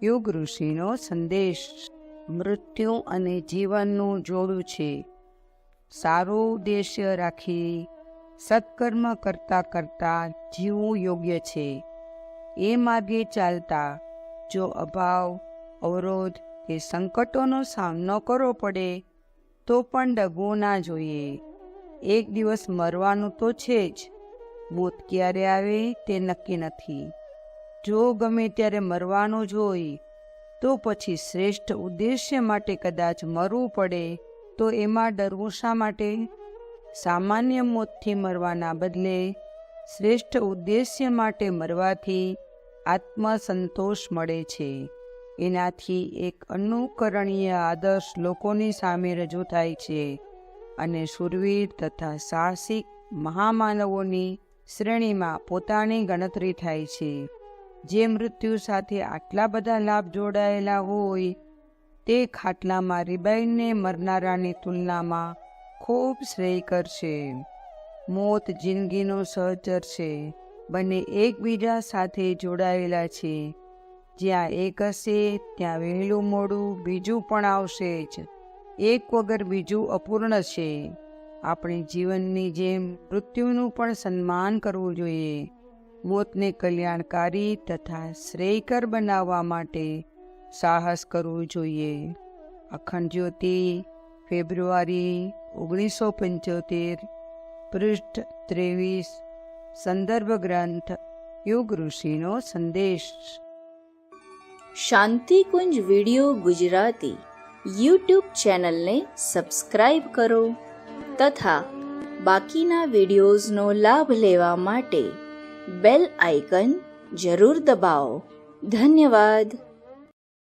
યુગ ઋષિનો સંદેશ મૃત્યુ અને જીવનનું જોડું છે. સારો ઉદ્દેશ્ય રાખી સત્કર્મ કરતાં કરતાં જીવવું યોગ્ય છે. એ માર્ગે ચાલતા જો અભાવ, અવરોધ કે સંકટોનો સામનો કરવો પડે તો પણ ડગવું ના જોઈએ. એક દિવસ મરવાનું તો છે જ. મોત ક્યારે આવે તે નક્કી નથી. જો ગમે ત્યારે મરવાનું જ હોય તો પછી શ્રેષ્ઠ ઉદ્દેશ્ય માટે કદાચ મરવું પડે તો એમાં ડરવું શા માટે? સામાન્ય મોતથી મરવાના બદલે શ્રેષ્ઠ ઉદ્દેશ્ય માટે મરવાથી આત્મસંતોષ મળે છે. એનાથી એક અનુકરણીય આદર્શ લોકોની સામે રજૂ થાય છે અને શૂરવીર તથા સાહસિક મહામાનવોની શ્રેણીમાં પોતાની ગણતરી થાય છે. જે મૃત્યુ સાથે આટલા બધા લાભ જોડાયેલા હોય તે ખાટલામાં રીબાઈને મરનારાની તુલનામાં ખૂબ શ્રેયકર છે. મોત જિંદગીનો સહચર છે. બંને એકબીજા સાથે જોડાયેલા છે. જ્યાં એક હશે ત્યાં વહેલું મોડું બીજું પણ આવશે જ. એક વગર બીજું અપૂર્ણ છે. આપણે જીવનની જેમ મૃત્યુનું પણ સન્માન કરવું જોઈએ. મોતને કલ્યાણકારી તથા શ્રેયકર બનાવવા માટે સાહસ કરવું જોઈએ. અખંડ જ્યોતિ, ફેબ્રુઆરી 1975, પૃષ્ઠ 23, સંદર્ભ ગ્રંથ યુગ ઋષિનો સંદેશ. શાંતિકુંજ વિડિયો ગુજરાતી યુટ્યુબ ચેનલને સબસ્ક્રાઇબ કરો તથા બાકીના વિડિયોઝનો લાભ લેવા માટે બેલ આઇકન જરૂર દબાવો. ધન્યવાદ.